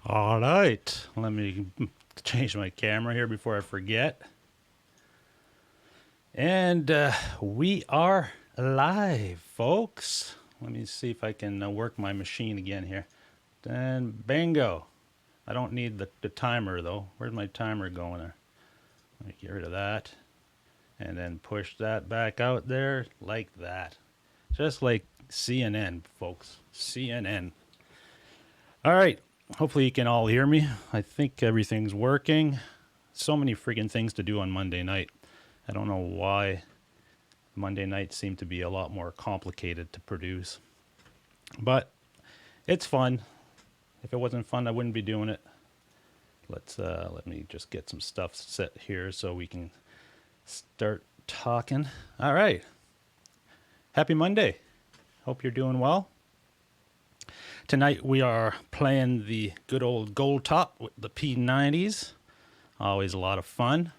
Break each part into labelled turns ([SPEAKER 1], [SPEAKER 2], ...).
[SPEAKER 1] All right, let me change my camera here before I forget. And we are live, folks. Let me see if I can work my machine again here. Then bingo. I don't need the timer though. Where's my timer going there? Let me get rid of that. And then push that back out there like that. Just like CNN, folks. CNN. All right. Hopefully you can all hear me. I think everything's working. So many freaking things to do on Monday night. I don't know why Monday nights seem to be a lot more complicated to produce. But it's fun. If it wasn't fun, I wouldn't be doing it. Let me just get some stuff set here so we can start talking. All right. Happy Monday. Hope you're doing well. Tonight we are playing the good old gold top with the P90s. Always a lot of fun.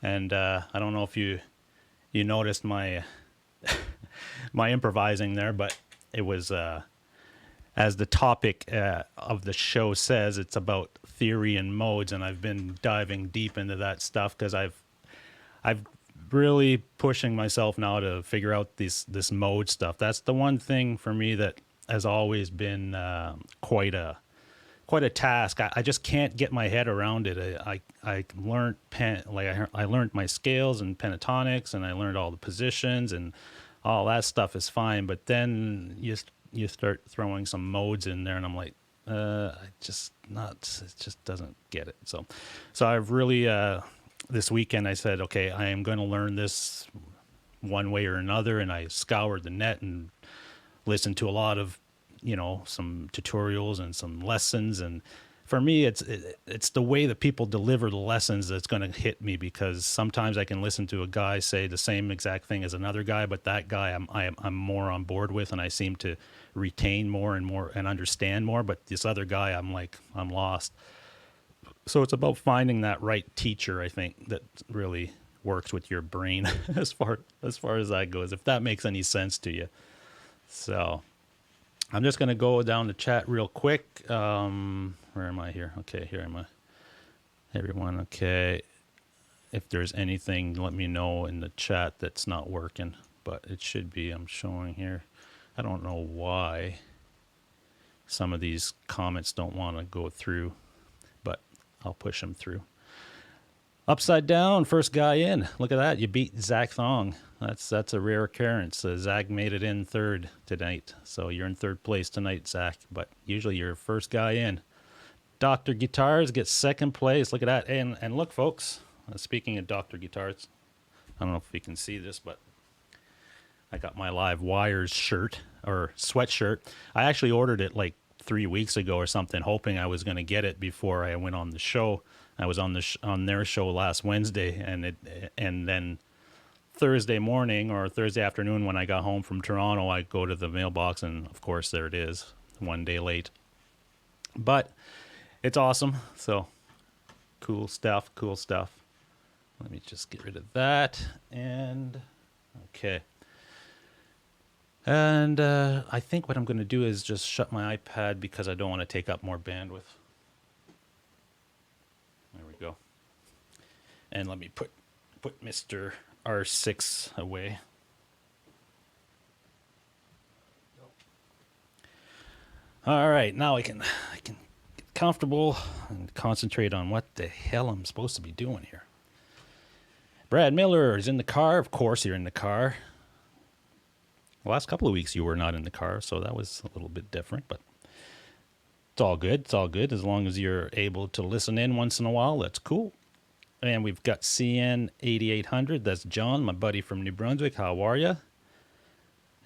[SPEAKER 1] And I don't know if you noticed my my improvising there, but it was as the topic of the show says, it's about theory and modes, and I've been diving deep into that stuff because I've really pushing myself now to figure out this mode stuff. That's the one thing for me that has always been quite a task. I just can't get my head around it. I learned I learned my scales and pentatonics, and I learned all the positions, and all that stuff is fine. But then you start throwing some modes in there, and I'm like, it just doesn't get it. So I've really this weekend I said, okay, I am going to learn this one way or another, and I scoured the net and listened to a lot of some tutorials and some lessons. And for me, it's the way that people deliver the lessons that's going to hit me, because sometimes I can listen to a guy say the same exact thing as another guy, but that guy I'm more on board with, and I seem to retain more and understand more. But this other guy, I'm lost. So it's about finding that right teacher, I think, that really works with your brain as far as that goes, if that makes any sense to you. So I'm just going to go down the chat real quick. Where am I here? Okay, here am I. Everyone, okay. If there's anything, let me know in the chat that's not working, but it should be. I'm showing here. I don't know why some of these comments don't want to go through, but I'll push them through. Upside down, first guy in. Look at that. You beat Zach Thong. That's a rare occurrence. Zach made it in third tonight. So you're in third place tonight, Zach. But usually you're first guy in. Dr. Guitars gets second place. Look at that. And look, folks, speaking of Dr. Guitars, I don't know if you can see this, but I got my Live Wires shirt or sweatshirt. I actually ordered it like 3 weeks ago or something, hoping I was going to get it before I went on the show. I was on on their show last Wednesday, and then Thursday morning or Thursday afternoon when I got home from Toronto, I go to the mailbox, and of course there it is, one day late. But it's awesome. So cool stuff. Let me just get rid of that. And okay. And I think what I'm going to do is just shut my iPad because I don't want to take up more bandwidth. There we go. And let me put Mr. R6 away. All right, now I can get comfortable and concentrate on what the hell I'm supposed to be doing here. Brad Miller is in the car. Of course you're in the car. The last couple of weeks you were not in the car, so that was a little bit different, but it's all good. It's all good as long as you're able to listen in once in a while. That's cool. And we've got CN 8800. That's John, my buddy from New Brunswick. How are you?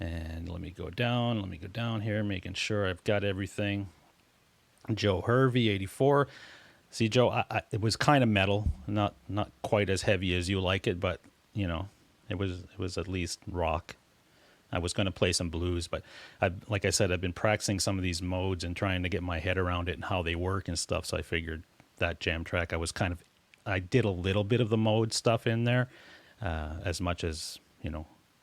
[SPEAKER 1] And let me go down here, making sure I've got everything. Joe Hervey 84. See, Joe, it was kind of metal, not quite as heavy as you like it, but it was at least rock. I was going to play some blues, but like I said, I've been practicing some of these modes and trying to get my head around it and how they work and stuff. So I figured that jam track, I did a little bit of the mode stuff in there, as much as,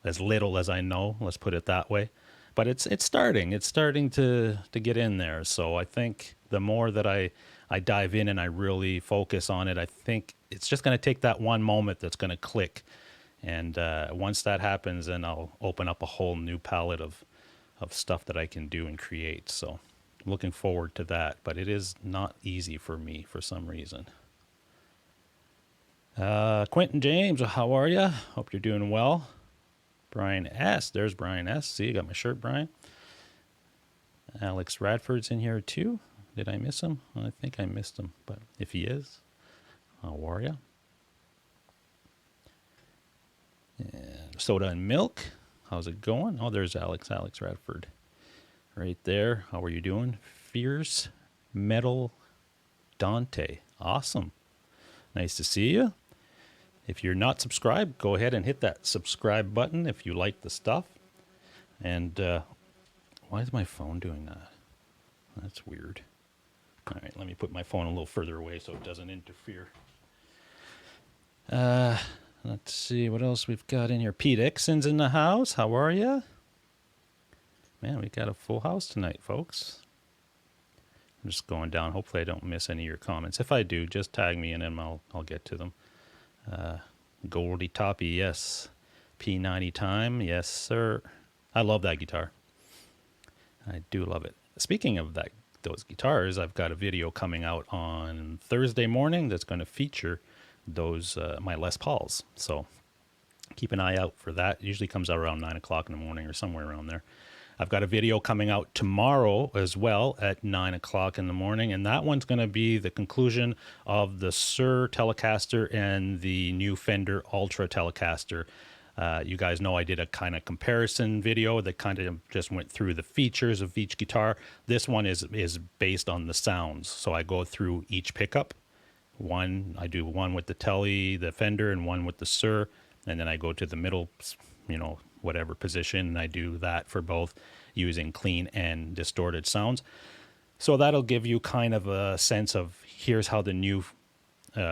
[SPEAKER 1] as little as I know, let's put it that way. but it's starting. It's starting to get in there. So I think the more that I dive in and I really focus on it, I think it's just going to take that one moment that's going to click. And once that happens, then I'll open up a whole new palette of stuff that I can do and create. So I'm looking forward to that. But it is not easy for me for some reason. Quentin James, how are you? Hope you're doing well. Brian S. There's Brian S. See, you got my shirt, Brian. Alex Radford's in here too. Did I miss him? I think I missed him, but if he is, how are you? And Soda and Milk, how's it going? Oh, there's Alex Radford right there. How are you doing? Fierce Metal Dante. Awesome. Nice to see you. If you're not subscribed, go ahead and hit that subscribe button if you like the stuff. And why is my phone doing that? That's weird. All right, let me put my phone a little further away so it doesn't interfere. Let's see what else we've got in here. Pete Exon's in the house. How are you? Man, we got a full house tonight, folks. I'm just going down. Hopefully I don't miss any of your comments. If I do, just tag me and then I'll get to them. Goldie Toppy, yes. P90 Time, yes, sir. I love that guitar. I do love it. Speaking of those guitars, I've got a video coming out on Thursday morning that's going to feature those my Les Pauls. So keep an eye out for that. It usually comes out around 9 o'clock in the morning or somewhere around there. I've got a video coming out tomorrow as well at 9 o'clock in the morning, and that one's going to be the conclusion of the Sir Telecaster and the new Fender Ultra Telecaster. You guys know I did a kind of comparison video that kind of just went through the features of each guitar. This one is based on the sounds, so I go through each pickup. I do one with the Tele, the Fender, and one with the Sir, and then I go to the middle, whatever position, and I do that for both using clean and distorted sounds. So that'll give you kind of a sense of here's how the new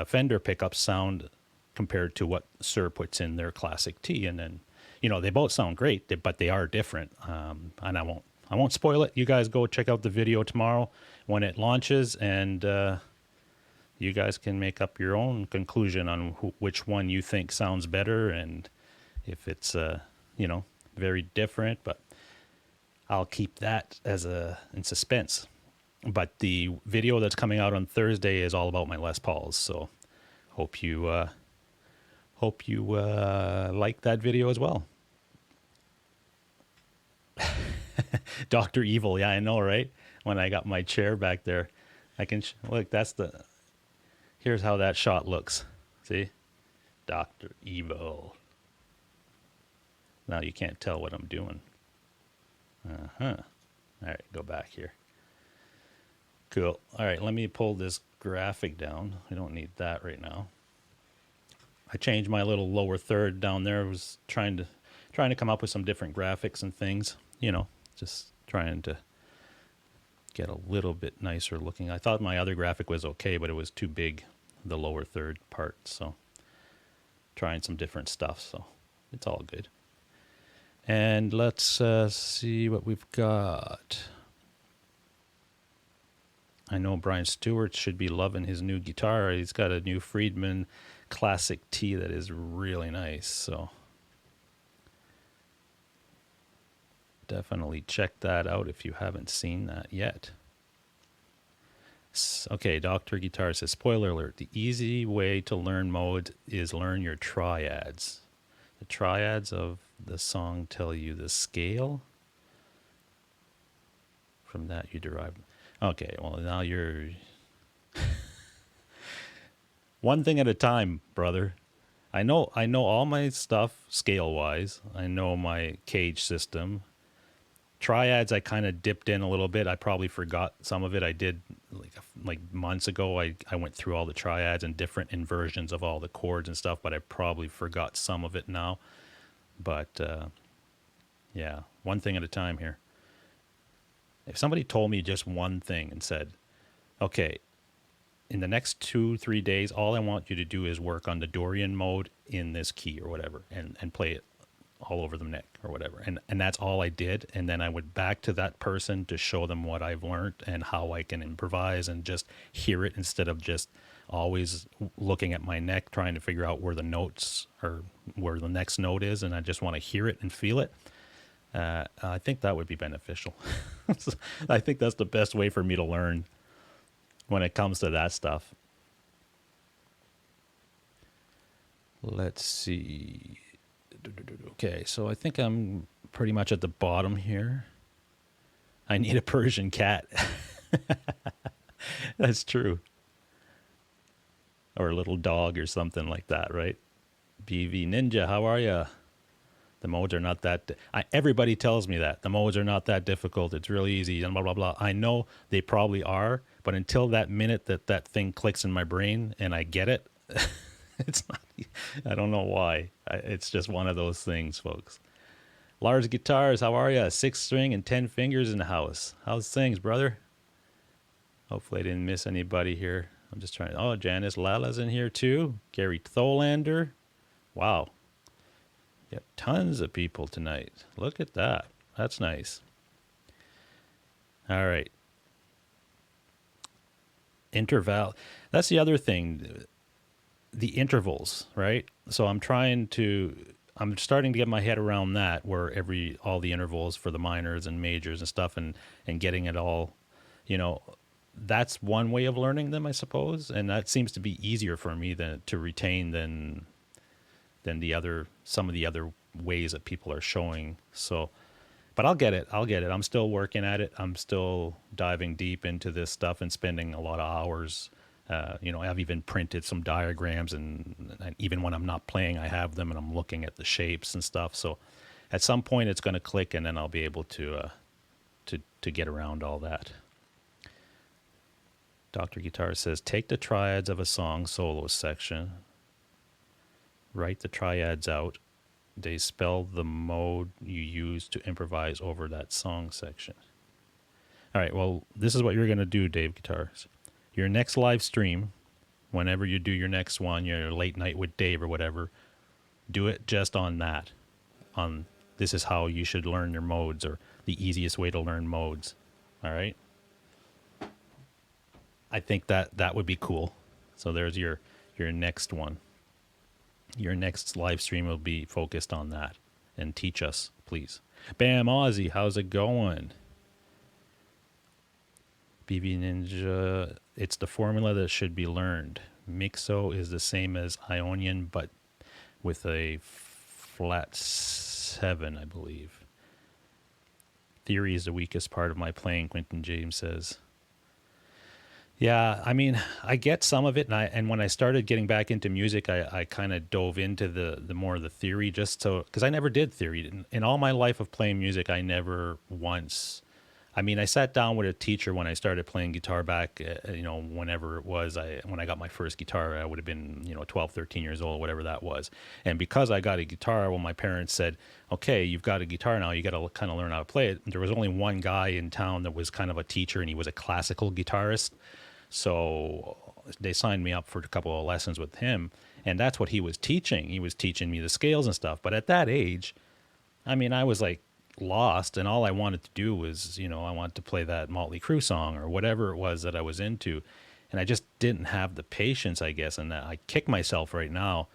[SPEAKER 1] Fender pickups sound compared to what Sir puts in their classic T. And then, they both sound great, but they are different. And I won't spoil it. You guys go check out the video tomorrow when it launches, and you guys can make up your own conclusion on which one you think sounds better and if it's very different, but I'll keep that in suspense. But the video that's coming out on Thursday is all about my Les Pauls, so hope you like that video as well. Dr. Evil, yeah, I know, right? When I got my chair back there, I can look. Here's how that shot looks. See, Dr. Evil. Now you can't tell what I'm doing. All right, go back here. Cool. All right, let me pull this graphic down. We don't need that right now. I changed my little lower third down there. I was trying to come up with some different graphics and things. Just trying to get a little bit nicer looking. I thought my other graphic was okay, but it was too big, the lower third part. So trying some different stuff. So it's all good. And let's see what we've got. I know Brian Stewart should be loving his new guitar. He's got a new Friedman Classic T that is really nice. So definitely check that out if you haven't seen that yet. Okay, Dr. Guitar says, spoiler alert, the easy way to learn modes is learn your triads. The triads of the song tell you the scale. From that you derive. Okay, well now you're one thing at a time, brother. I know all my stuff scale wise. I know my cage system. Triads I kind of dipped in a little bit. I probably forgot some of it. I did like months ago. I went through all the triads and different inversions of all the chords and stuff, but I probably forgot some of it now. But yeah, one thing at a time here. If somebody told me just one thing and said, okay, in the next 2-3 days, all I want you to do is work on the Dorian mode in this key or whatever and play it all over the neck or whatever. And that's all I did. And then I went back to that person to show them what I've learned and how I can improvise and just hear it instead of just always looking at my neck, trying to figure out where the notes or where the next note is. And I just want to hear it and feel it. I think that would be beneficial. I think that's the best way for me to learn when it comes to that stuff. Let's see. Okay, so I think I'm pretty much at the bottom here. I need a Persian cat. That's true. Or a little dog or something like that, right? BV Ninja, how are you? The modes are not that... everybody tells me that. The modes are not that difficult. It's really easy and blah, blah, blah. I know they probably are, but until that minute that thing clicks in my brain and I get it, it's not... I don't know why. It's just one of those things, folks. Lars Guitars, how are you? 6 string and 10 fingers in the house. How's things, brother? Hopefully I didn't miss anybody here. I'm just trying... Oh, Janice Lala's in here too. Gary Tholander. Wow. Got tons of people tonight. Look at that. That's nice. All right. Interval. That's the other thing. The intervals, right? So I'm starting to get my head around that, where all the intervals for the minors and majors and stuff, and getting it all, that's one way of learning them, I suppose. And that seems to be easier for me to retain than some of the other ways that people are showing. So, but I'll get it. I'm still working at it. I'm still diving deep into this stuff and spending a lot of hours. I've even printed some diagrams, and even when I'm not playing, I have them and I'm looking at the shapes and stuff. So at some point it's going to click, and then I'll be able to get around all that. Dr. Guitar says, take the triads of a song solo section, write the triads out. They spell the mode you use to improvise over that song section. All right, well, this is what you're going to do, Dave Guitars. Your next live stream, whenever you do your next one, your late night with Dave or whatever, do it just on that. This is how you should learn your modes, or the easiest way to learn modes. All right? I think that would be cool. So there's your next one. Your next live stream will be focused on that. And teach us, please. Bam Aussie, how's it going? BB Ninja, it's the formula that should be learned. Mixo is the same as Ionian, but with a flat 7, I believe. Theory is the weakest part of my playing, Quentin James says. Yeah, I mean, I get some of it, and when I started getting back into music, I kind of dove into the more of the theory, just so, because I never did theory. In all my life of playing music, I never once... I mean, I sat down with a teacher when I started playing guitar back, whenever it was. When I got my first guitar, I would have been, 12, 13 years old, whatever that was. And because I got a guitar, well, my parents said, okay, you've got a guitar now, you got to kind of learn how to play it. There was only one guy in town that was kind of a teacher, and he was a classical guitarist. So they signed me up for a couple of lessons with him, and that's what he was teaching. He was teaching me the scales and stuff. But at that age, I mean, I was like lost, and all I wanted to do was, I wanted to play that Motley Crue song or whatever it was that I was into. And I just didn't have the patience, I guess, and I kick myself right now.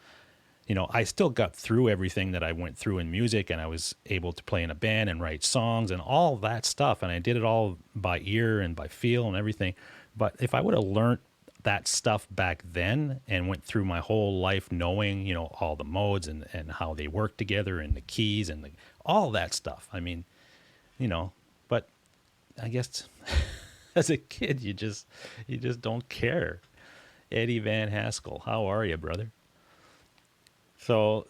[SPEAKER 1] I still got through everything that I went through in music, and I was able to play in a band and write songs and all that stuff. And I did it all by ear and by feel and everything. But if I would have learned that stuff back then and went through my whole life knowing, all the modes and how they work together and the keys and all that stuff. I mean, but I guess as a kid, you just don't care. Eddie Van Haskell, how are you, brother? So,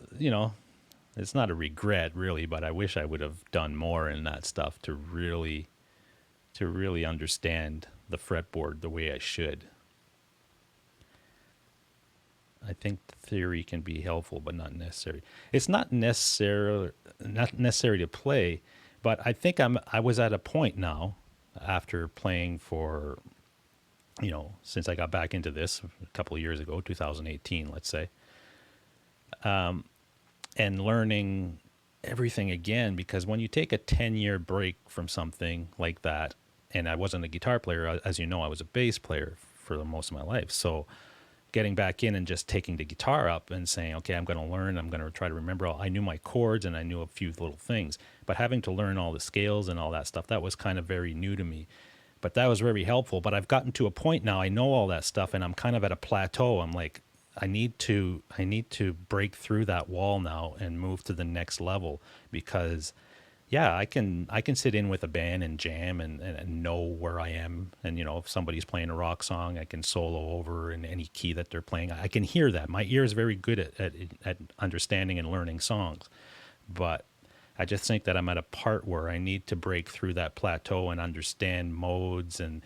[SPEAKER 1] it's not a regret really, but I wish I would have done more in that stuff to really understand the fretboard the way I should. I think theory can be helpful, but not necessary. It's not necessary to play, but I think I was at a point now, after playing for, since I got back into this a couple of years ago, 2018, let's say, and learning everything again, because when you take a 10-year break from something like that, and I wasn't a guitar player, as you know, I was a bass player for the most of my life. So getting back in and just taking the guitar up and saying, okay, I'm going to learn, I'm going to try to remember. I knew my chords and I knew a few little things, but having to learn all the scales and all that stuff, that was kind of very new to me. But that was very helpful. But I've gotten to a point now, I know all that stuff, and I'm kind of at a plateau. I'm like, I need to break through that wall now and move to the next level, because yeah, I can sit in with a band and jam and know where I am. And if somebody's playing a rock song, I can solo over in any key that they're playing. I can hear that. My ear is very good at understanding and learning songs. But I just think that I'm at a part where I need to break through that plateau and understand modes and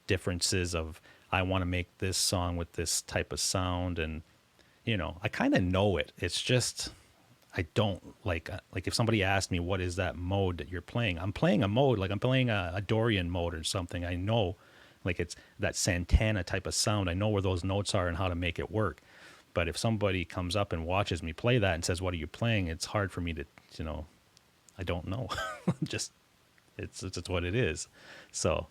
[SPEAKER 1] differences of, I want to make this song with this type of sound. And I kind of know it. It's just I don't like if somebody asked me, what is that mode that you're playing? I'm playing a mode, like I'm playing a Dorian mode or something. I know, like, it's that Santana type of sound. I know where those notes are and how to make it work. But if somebody comes up and watches me play that and says, what are you playing? It's hard for me to, I don't know. Just, it's what it is. So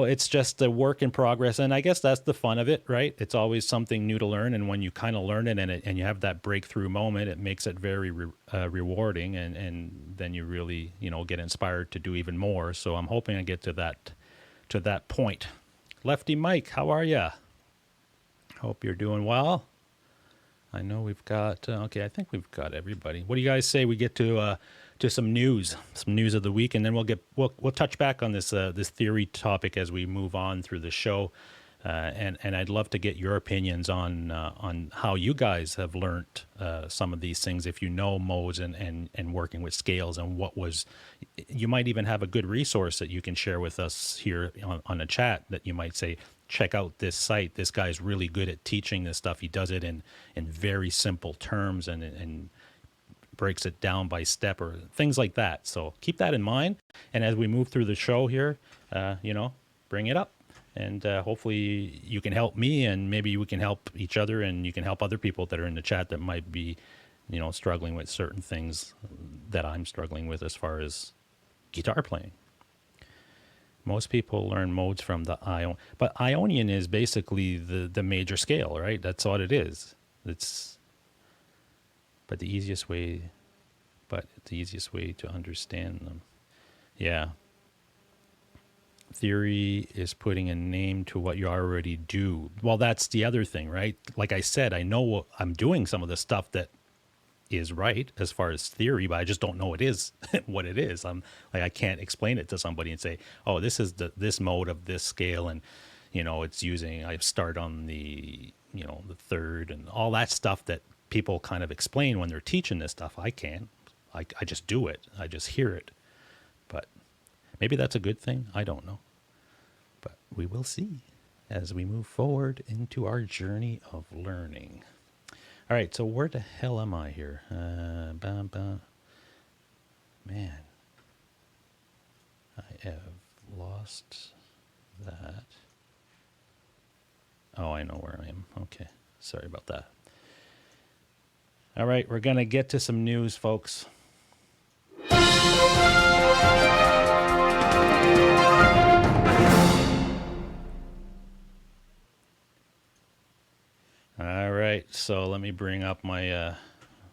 [SPEAKER 1] it's just a work in progress, and I guess that's the fun of it, right? It's always something new to learn, and when you kind of learn it and you have that breakthrough moment, it makes it very rewarding, and then you really get inspired to do even more. So I'm hoping I get to that point. Lefty Mike, how are ya? Hope you're doing well. I know we've got okay. I think we've got everybody. What do you guys say we get to some news of the week, and then we'll touch back on this this theory topic as we move on through the show, and I'd love to get your opinions on how you guys have learned some of these things, if you know modes and working with scales, and you might even have a good resource that you can share with us here on a chat, that you might say, check out this site. This guy's really good at teaching this stuff. He does it in very simple terms and breaks it down by step or things like that. So keep that in mind. And as we move through the show here, bring it up. And hopefully you can help me, and maybe we can help each other, and you can help other people that are in the chat that might be, struggling with certain things that I'm struggling with as far as guitar playing. Most people learn modes from the Ionian, but Ionian is basically the major scale, right? That's what it is. But the easiest way to understand them. Yeah. Theory is putting a name to what you already do. Well, that's the other thing, right? Like I said, I know I'm doing some of the stuff that is right as far as theory, but I just don't know what it is. I'm like, I can't explain it to somebody and say, oh, this is this mode of this scale, and it's using, I start on the the third and all that stuff that people kind of explain when they're teaching this stuff. I can't. I just do it. I just hear it. But maybe that's a good thing. I don't know. But we will see as we move forward into our journey of learning. All right, so where the hell am I here? Man, I have lost that. Oh, I know where I am. Okay, sorry about that. All right, we're going to get to some news, folks. All right, so let me bring up my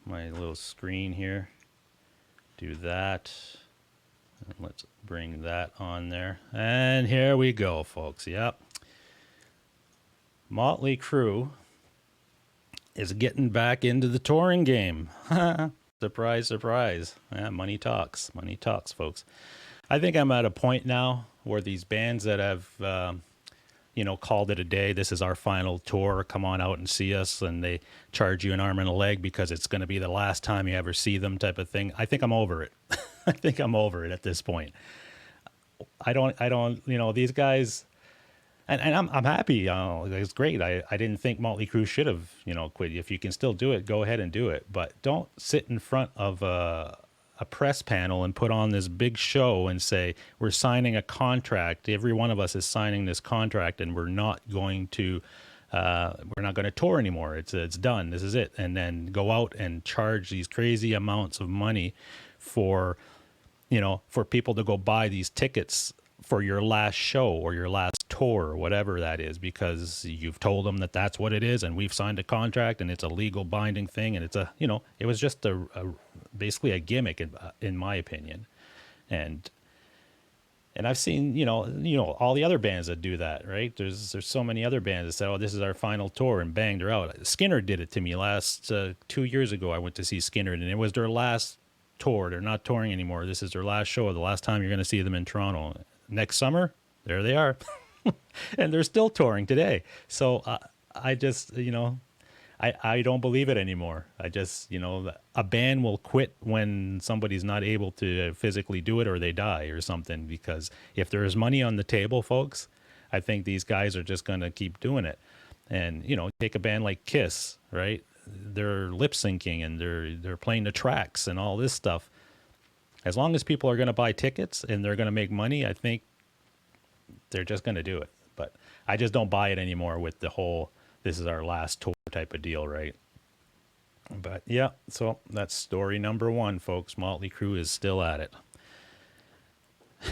[SPEAKER 1] my little screen here. Do that. And let's bring that on there. And here we go, folks. Yep. Motley Crue is getting back into the touring game. Surprise, surprise. Yeah, money talks. Money talks, folks. I think I'm at a point now where these bands that have called it a day, this is our final tour, come on out and see us, and they charge you an arm and a leg because it's going to be the last time you ever see them, type of thing. I think I'm over it. I think I'm over it at this point. I don't, these guys, and I'm happy. It's great. I didn't think Motley Crue should have, quit. If you can still do it, go ahead and do it. But don't sit in front of a press panel and put on this big show and say, we're signing a contract. Every one of us is signing this contract, and we're not going to we're not going to tour anymore. It's done. This is it. And then go out and charge these crazy amounts of money for, for people to go buy these tickets for your last show or your last tour or whatever that is, because you've told them that that's what it is, and we've signed a contract and it's a legal binding thing, and it's it was just basically a gimmick in my opinion. And I've seen, all the other bands that do that, right? There's so many other bands that say, "Oh, this is our final tour," and bang, they're out. Skinner did it to me last 2 years ago. I went to see Skinner, and it was their last tour. They're not touring anymore. This is their last show. The last time you're going to see them in Toronto. Next summer, there they are, and they're still touring today. So I just, I don't believe it anymore. I just, a band will quit when somebody's not able to physically do it, or they die or something, because if there is money on the table, folks, I think these guys are just going to keep doing it. And, take a band like Kiss, right? They're lip syncing and they're playing the tracks and all this stuff. As long as people are going to buy tickets and they're going to make money, I think they're just going to do it. But I just don't buy it anymore with the whole, this is our last tour type of deal, right? But yeah, so that's story number one, folks. Motley Crue is still at it.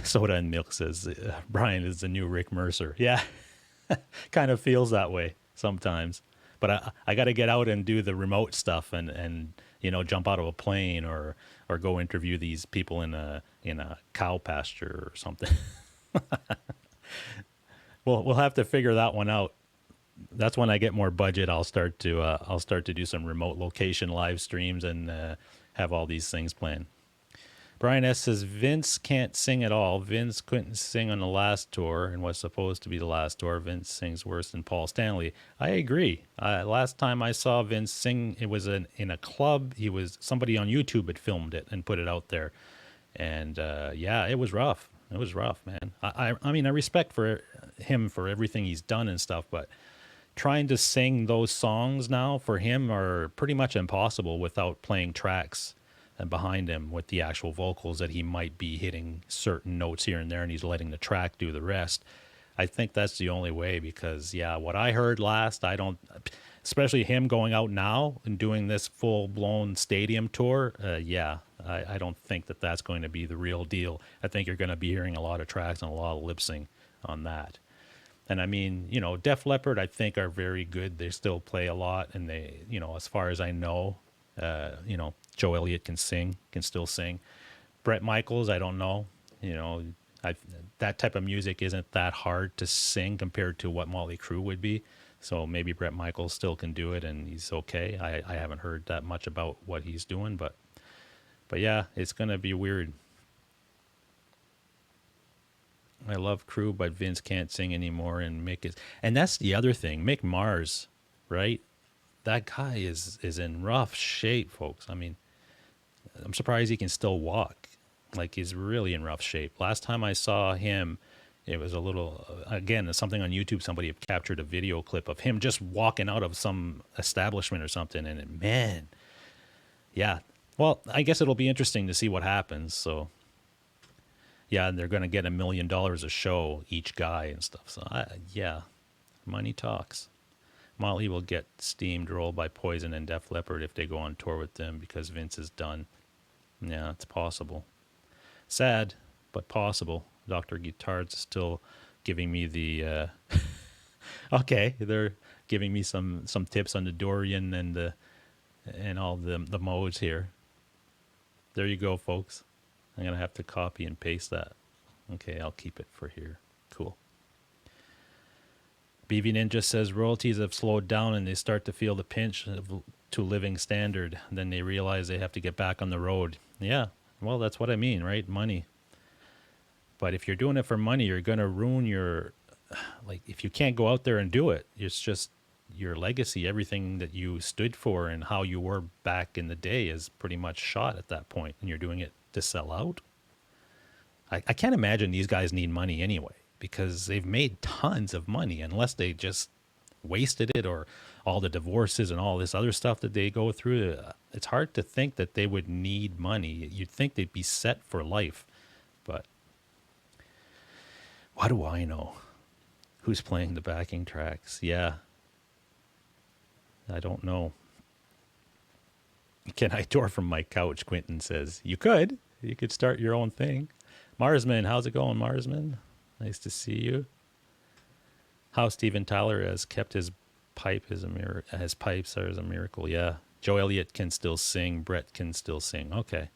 [SPEAKER 1] Soda and Milk says, Brian is the new Rick Mercer. Yeah, kind of feels that way sometimes. But I got to get out and do the remote stuff and jump out of a plane or go interview these people in a cow pasture or something. We'll have to figure that one out. That's when I get more budget. I'll start to do some remote location live streams and have all these things planned. Brian S. says, Vince can't sing at all. Vince couldn't sing on the last tour and was supposed to be the last tour. Vince sings worse than Paul Stanley. I agree. Last time I saw Vince sing, it was in a club. Somebody on YouTube had filmed it and put it out there. And yeah, it was rough. It was rough, man. I mean, I respect for him for everything he's done and stuff, but trying to sing those songs now for him are pretty much impossible without playing tracks and behind him with the actual vocals that he might be hitting certain notes here and there, and he's letting the track do the rest. I think that's the only way, because yeah, what I heard last, especially him going out now and doing this full-blown stadium tour, I don't think that that's going to be the real deal. I think you're going to be hearing a lot of tracks and a lot of lip sync on that. And I mean, Def Leppard, I think, are very good. They still play a lot, and they, as far as I know, Joe Elliott can still sing. Bret Michaels, I don't know. That type of music isn't that hard to sing compared to what Motley Crue would be. So maybe Bret Michaels still can do it, and he's okay. I haven't heard that much about what he's doing, but yeah, it's gonna be weird. I love Crue, but Vince can't sing anymore, and Mick is, and that's the other thing. Mick Mars, right? That guy is in rough shape, folks. I mean, I'm surprised he can still walk. Like, he's really in rough shape. Last time I saw him, it was a little, again, something on YouTube. Somebody had captured a video clip of him just walking out of some establishment or something. And man, yeah. Well, I guess it'll be interesting to see what happens. So, yeah, they're going to get $1 million a show, each guy and stuff. So, yeah, money talks. Motley will get steamrolled by Poison and Def Leppard if they go on tour with them because Vince is done. Yeah, it's possible. Sad, but possible. Dr. Guitard's still giving me the... okay, they're giving me some tips on the Dorian and all the modes here. There you go, folks. I'm going to have to copy and paste that. Okay, I'll keep it for here. Cool. BV Ninja says royalties have slowed down and they start to feel the pinch to living standard. Then they realize they have to get back on the road. Yeah, well, that's what I mean, right? Money. But if you're doing it for money, you're going to ruin your, like, if you can't go out there and do it, it's just your legacy, everything that you stood for and how you were back in the day is pretty much shot at that point, and you're doing it to sell out. I can't imagine these guys need money anyway, because they've made tons of money, unless they just wasted it or all the divorces and all this other stuff that they go through. It's hard to think that they would need money. You'd think they'd be set for life, but what do I know? Who's playing the backing tracks? Yeah. I don't know. Can I tour from my couch? Quentin says you could. You could start your own thing. Marsman, how's it going, Marsman? Nice to see you. How Steven Tyler has kept his pipe is a miracle. His pipes are a miracle. Yeah. Joe Elliott can still sing. Brett can still sing. Okay.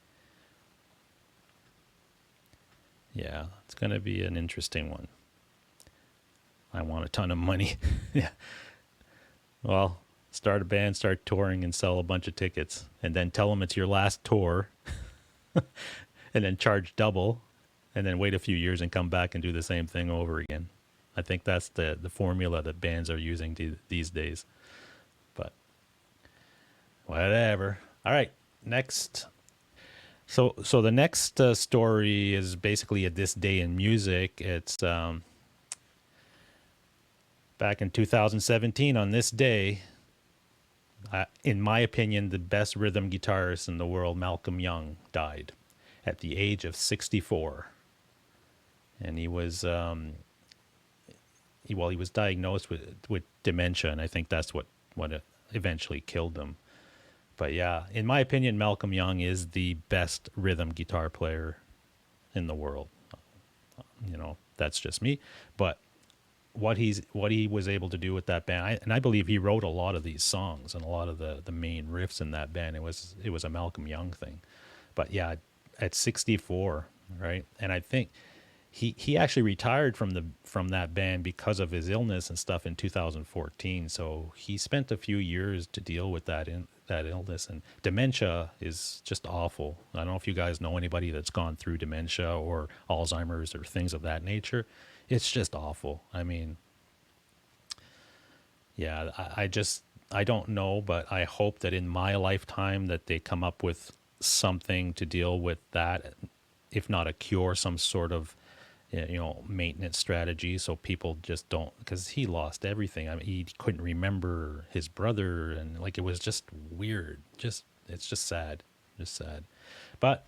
[SPEAKER 1] Yeah, it's going to be an interesting one. I want a ton of money. Yeah. Well, start a band, start touring, and sell a bunch of tickets, and then tell them it's your last tour, and then charge double, and then wait a few years and come back and do the same thing over again. I think that's the formula that bands are using these days. But whatever. All right, next. So the next story is basically a this day in music. It's back in 2017 on this day. In my opinion, the best rhythm guitarist in the world, Malcolm Young, died at the age of 64, and he was he was diagnosed with dementia, and I think that's what eventually killed him. But yeah, in my opinion, Malcolm Young is the best rhythm guitar player in the world. You know, that's just me. But what he was able to do with that band, and I believe he wrote a lot of these songs and a lot of the main riffs in that band. It was a Malcolm Young thing. But yeah, at 64, right? And I think he actually retired from that band because of his illness and stuff in 2014. So he spent a few years to deal with that illness, and dementia is just awful. I don't know if you guys know anybody that's gone through dementia or Alzheimer's or things of that nature. It's just awful. I mean, yeah, I don't know, but I hope that in my lifetime that they come up with something to deal with that, if not a cure, some sort of maintenance strategy, so people just don't, because he lost everything. I mean, he couldn't remember his brother, and like it was just weird. It's just sad, But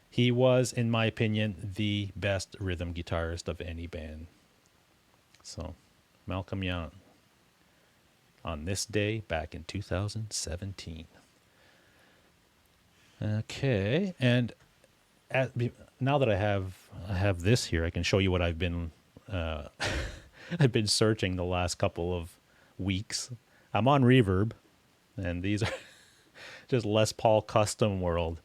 [SPEAKER 1] he was, in my opinion, the best rhythm guitarist of any band. So, Malcolm Young, on this day back in 2017. Okay, and now that I have this here, I can show you what I've been I've been searching the last couple of weeks. I'm on Reverb, and these are just Les Paul Custom World.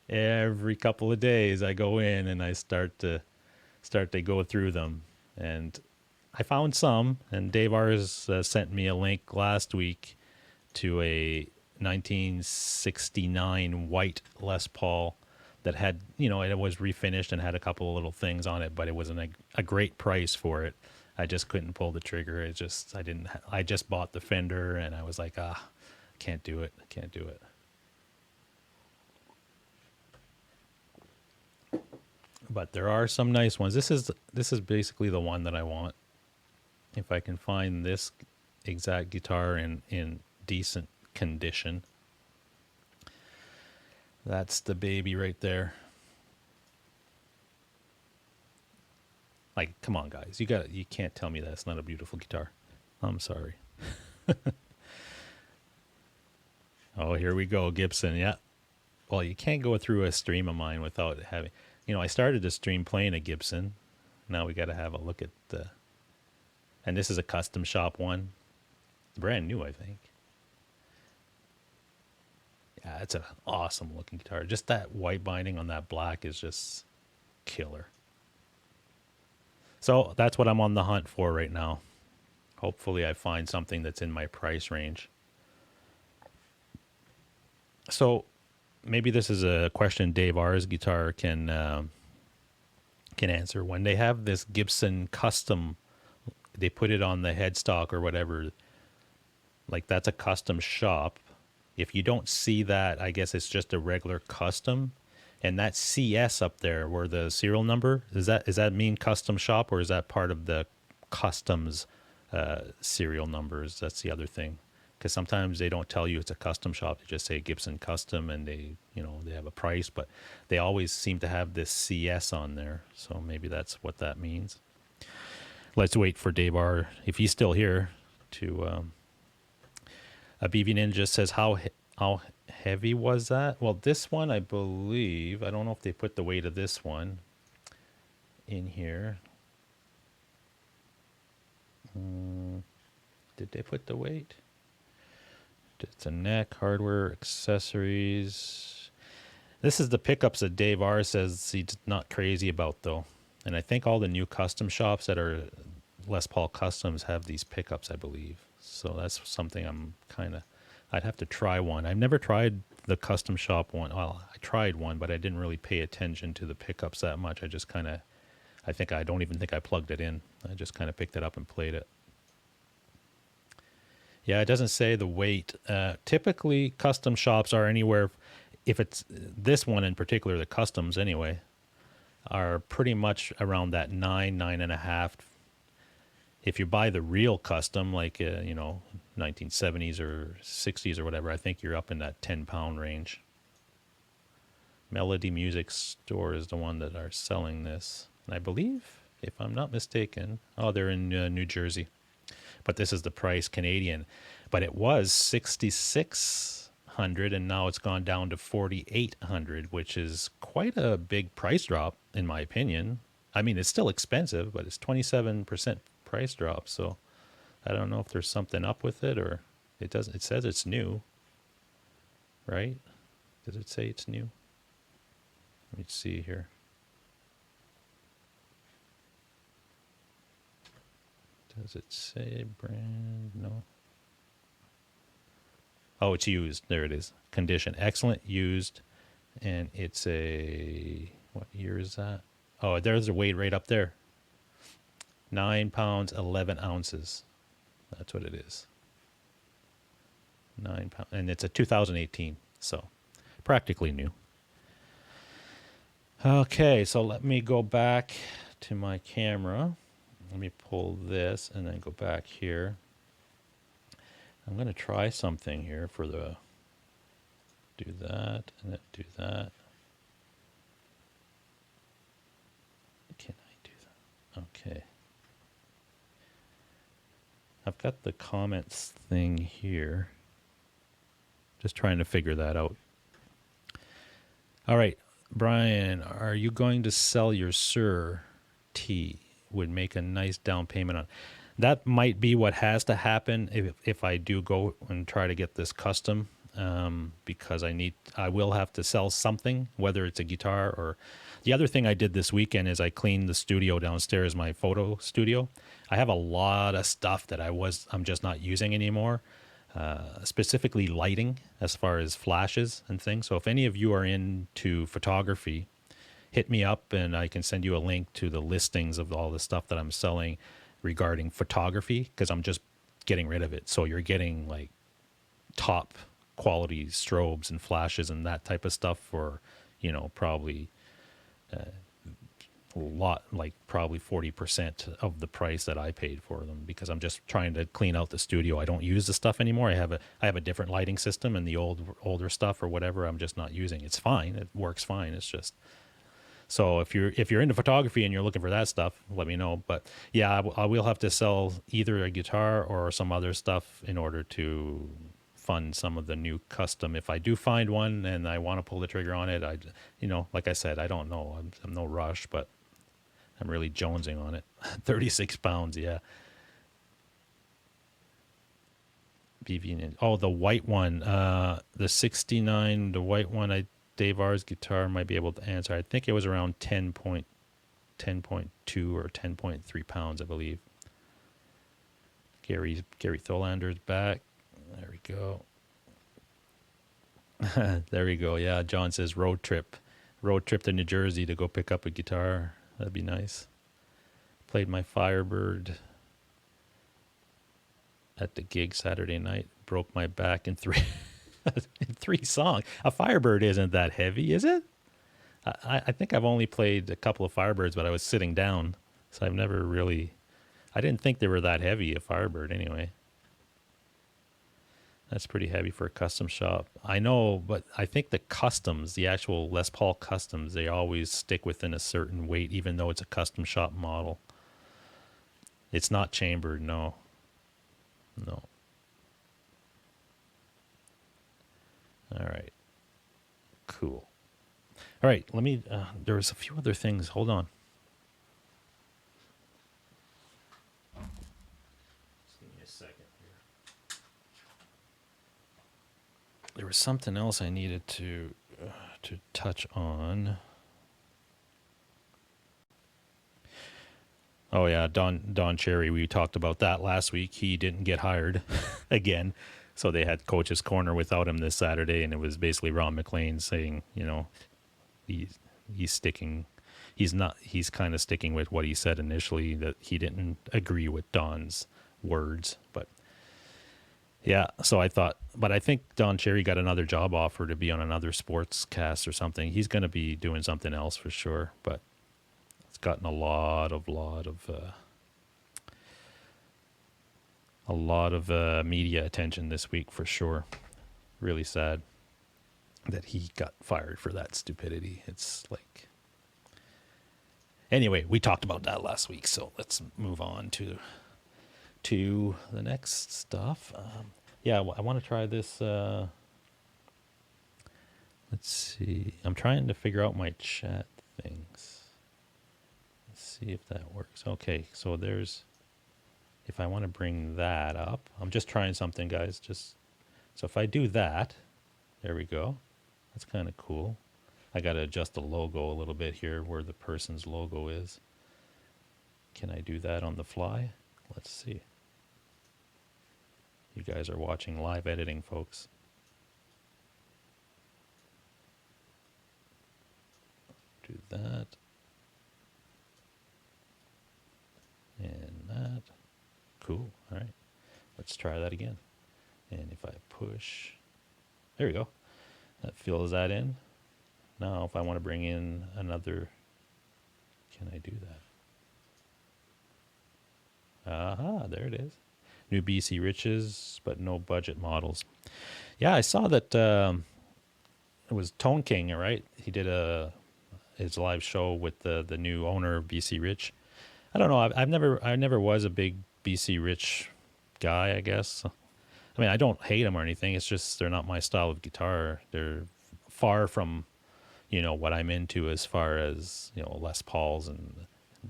[SPEAKER 1] Every couple of days, I go in and I start to go through them, and I found some. And Dave Ars sent me a link last week to a 1969 white Les Paul that had, it was refinished and had a couple of little things on it, but it wasn't a great price for it. I just couldn't pull the trigger. I just bought the Fender, and I was like, can't do it. But there are some nice ones. This is basically the one that I want. If I can find this exact guitar in decent condition. That's the baby right there. Like, come on, guys. You can't tell me that's not a beautiful guitar. I'm sorry. Oh, here we go, Gibson. Yeah. Well, you can't go through a stream of mine without having... I started the stream playing a Gibson. Now we got to have a look at the... And this is a custom shop one. Brand new, I think. Yeah, it's an awesome looking guitar. Just that white binding on that black is just killer. So that's what I'm on the hunt for right now. Hopefully I find something that's in my price range. So maybe this is a question Dave R's guitar can answer. When they have this Gibson custom, they put it on the headstock or whatever, like that's a custom shop. If you don't see that, I guess it's just a regular custom. And that CS up there, where the serial number, does that mean custom shop, or is that part of the customs serial numbers? That's the other thing. Because sometimes they don't tell you it's a custom shop. They just say Gibson Custom, and they have a price, but they always seem to have this CS on there. So maybe that's what that means. Let's wait for Dave R, if he's still here, to A BV Ninja says, how heavy was that? Well, this one, I believe, I don't know if they put the weight of this one in here. Did they put the weight? It's a neck, hardware, accessories. This is the pickups that Dave R says he's not crazy about, though. And I think all the new custom shops that are Les Paul Customs have these pickups, I believe. So that's something I'm kind of, I'd have to try one. I've never tried the custom shop one. Well, I tried one, but I didn't really pay attention to the pickups that much. I just kind of, I don't even think I plugged it in. I just kind of picked it up and played it. Yeah, it doesn't say the weight. Typically, custom shops are anywhere, if it's this one in particular, the customs anyway, are pretty much around that 9.5. If you buy the real custom, like, 1970s or 60s or whatever, I think you're up in that 10-pound range. Melody Music Store is the one that are selling this. And I believe, if I'm not mistaken, they're in New Jersey. But this is the price Canadian. But it was $6,600 and now it's gone down to $4,800, which is quite a big price drop in my opinion. I mean, it's still expensive, but it's 27% price drop. So I don't know if there's something up with it, or it doesn't. It says it's new, right? Does it say it's new? Let me see here. Does it say brand? No. Oh, it's used. There it is. Condition. Excellent. Used. And it's a, what year is that? Oh, there's a weight right up there. 9 pounds, 11 ounces. That's what it is. 9 pounds. And it's a 2018. So practically new. Okay, so let me go back to my camera. Let me pull this and then go back here. I'm going to try something here for the, do that and then do that. Can I do that? Okay. I've got the comments thing here. Just trying to figure that out. All right, Brian, are you going to sell your Sir T? Would make a nice down payment on. That might be what has to happen if I do go and try to get this custom, because I will have to sell something, whether it's a guitar or. The other thing I did this weekend is I cleaned the studio downstairs, my photo studio. I have a lot of stuff that I'm just not using anymore, specifically lighting as far as flashes and things. So if any of you are into photography, hit me up and I can send you a link to the listings of all the stuff that I'm selling regarding photography, because I'm just getting rid of it. So you're getting like top quality strobes and flashes and that type of stuff for, probably a lot, like probably 40% of the price that I paid for them, because I'm just trying to clean out the studio. I don't use the stuff anymore. I have a different lighting system, and the older stuff or whatever I'm just not using. It's fine. It works fine. It's just. So if you're into photography and you're looking for that stuff, let me know. But yeah, I will have to sell either a guitar or some other stuff in order to fund some of the new custom. If I do find one and I want to pull the trigger on it, like I said, I don't know. I'm no rush, but I'm really jonesing on it. 36 pounds, yeah. BV. Oh, the white one, the 69, the white one. Dave R's guitar might be able to answer. I think it was around 10.2 or 10.3 pounds, I believe. Gary Tholander's back. There we go. There we go. Yeah, John says road trip to New Jersey to go pick up a guitar. That'd be nice. Played my Firebird at the gig Saturday night. Broke my back in 3 songs. A Firebird isn't that heavy, is it? I think I've only played a couple of Firebirds, but I was sitting down, so I've never really. I didn't think they were that heavy, a Firebird, anyway. That's pretty heavy for a custom shop. I know, but I think the customs, the actual Les Paul customs, they always stick within a certain weight, even though it's a custom shop model. It's not chambered, no. All right. Cool. All right. Let me. There was a few other things. Hold on. Just give me a second here. There was something else I needed to touch on. Oh yeah, Don Cherry. We talked about that last week. He didn't get hired again, so they had Coach's Corner without him this Saturday, and it was basically Ron McLean saying, he's sticking, he's not, he's kind of sticking with what he said initially, that he didn't agree with Don's words, but yeah. So I thought, but I think Don Cherry got another job offer to be on another sports cast or something. He's going to be doing something else for sure, but it's gotten a lot of media attention this week for sure. Really sad that he got fired for that stupidity. It's like, anyway, we talked about that last week, so let's move on to the next stuff. Yeah, I want to try this. Let's see. I'm trying to figure out my chat things. Let's see if that works. Okay, so there's, if I want to bring that up, I'm just trying something, guys. Just so if I do that, there we go. That's kind of cool. I got to adjust the logo a little bit here where the person's logo is. Can I do that on the fly? Let's see. You guys are watching live editing, folks. Do that. And that. Cool. All right. Let's try that again. And if I push, there we go. That fills that in. Now, if I want to bring in another, can I do that? Aha, there it is. New BC Riches, but no budget models. Yeah, I saw that it was Tone King, right? He did his live show with the new owner of BC Rich. I don't know. I never was a big BC Rich guy, I guess. I mean, I don't hate them or anything. It's just they're not my style of guitar. They're far from, what I'm into as far as, Les Pauls and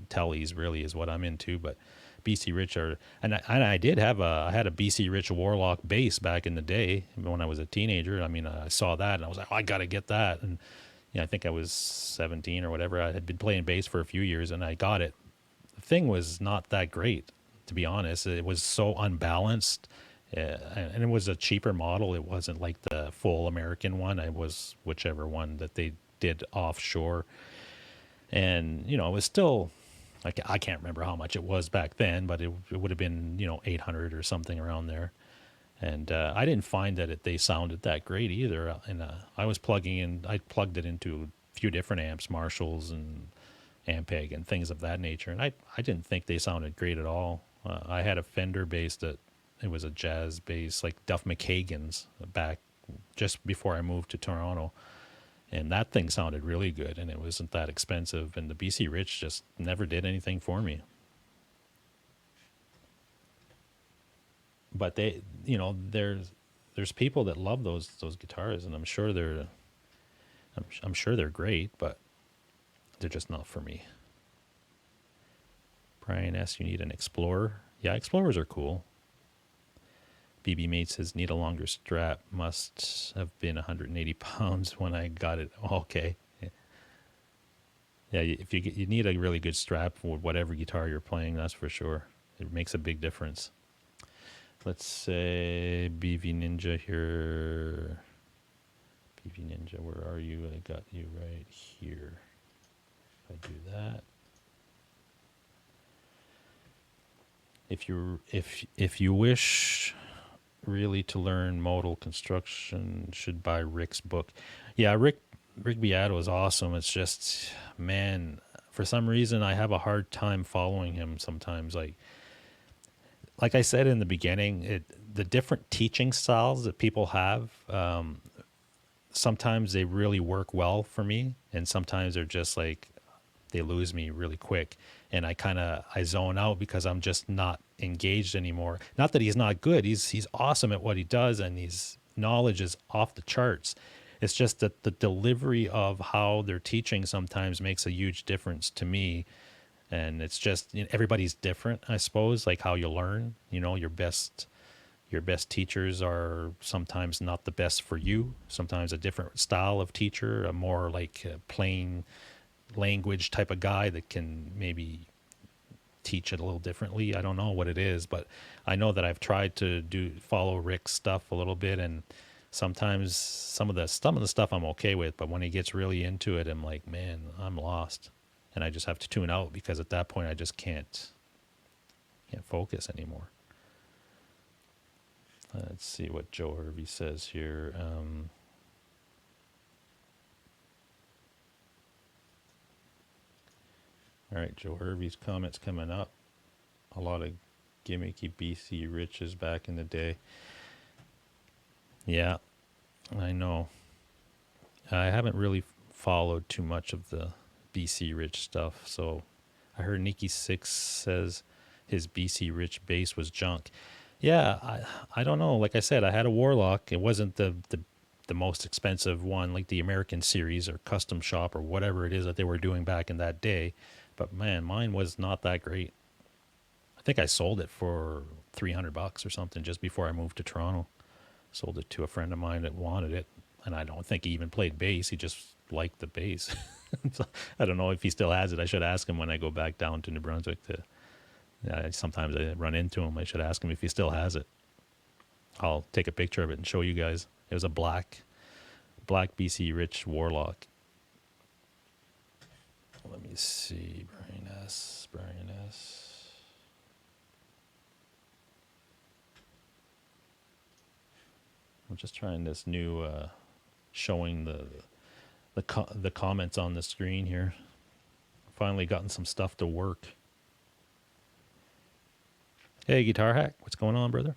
[SPEAKER 1] Tellys really is what I'm into. But BC Rich are, and I did have I had a BC Rich Warlock bass back in the day when I was a teenager. I mean, I saw that and I was like, oh, I got to get that. And, I think I was 17 or whatever. I had been playing bass for a few years and I got it. The thing was not that great, to be honest. It was so unbalanced. And it was a cheaper model. It wasn't like the full American one. It was whichever one that they did offshore. And, it was still, I can't remember how much it was back then, but it would have been, 800 or something around there. And I didn't find that they sounded that great either. And I plugged it into a few different amps, Marshalls and Ampeg and things of that nature. And I didn't think they sounded great at all. I had a Fender bass that, it was a jazz bass, like Duff McKagan's, back just before I moved to Toronto. And that thing sounded really good, and it wasn't that expensive. And the BC Rich just never did anything for me. But they, there's people that love those guitars, and I'm sure I'm sure they're great, but they're just not for me. Brian S., you need an Explorer. Yeah, Explorers are cool. BB Mate says, need a longer strap. Must have been 180 pounds when I got it. Okay. Yeah, if you need a really good strap for whatever guitar you're playing, that's for sure. It makes a big difference. Let's say BV Ninja here. BV Ninja, where are you? I got you right here. If I do that. If you wish really to learn modal construction, should buy Rick's book. Yeah, Rick Beato is awesome. It's just, man, for some reason I have a hard time following him sometimes. Like I said in the beginning, the different teaching styles that people have, sometimes they really work well for me, and sometimes they're just like, they lose me really quick, and I zone out because I'm just not engaged anymore. Not that he's not good. He's awesome at what he does, and he's knowledge is off the charts. It's just that the delivery of how they're teaching sometimes makes a huge difference to me. And it's just, everybody's different, I suppose, like how you learn. Your best teachers are sometimes not the best for you. Sometimes a different style of teacher, a more like plain language type of guy that can maybe teach it a little differently. I don't know what it is, but I know that I've tried to follow Rick's stuff a little bit, and sometimes some of the stuff I'm okay with, but when he gets really into it, I'm like, man, I'm lost, and I just have to tune out because at that point I just can't focus anymore. Let's see what Joe Hervey says here. All right, Joe Hervey's comments coming up. A lot of gimmicky BC riches back in the day. Yeah, I know. I haven't really followed too much of the BC Rich stuff. So I heard Nikki Six says his BC Rich base was junk. Yeah, I don't know. Like I said, I had a Warlock. It wasn't the most expensive one, like the American series or custom shop or whatever it is that they were doing back in that day. But man, mine was not that great. I think I sold it for $300 or something just before I moved to Toronto. Sold it to a friend of mine that wanted it, and I don't think he even played bass. He just liked the bass. So I don't know if he still has it. I should ask him when I go back down to New Brunswick. Sometimes I run into him. I should ask him if he still has it. I'll take a picture of it and show you guys. It was a black BC Rich Warlock. Let me see, Brian S. I'm just trying this new showing the comments on the screen here. Finally gotten some stuff to work. Hey, Guitar Hack, what's going on, brother?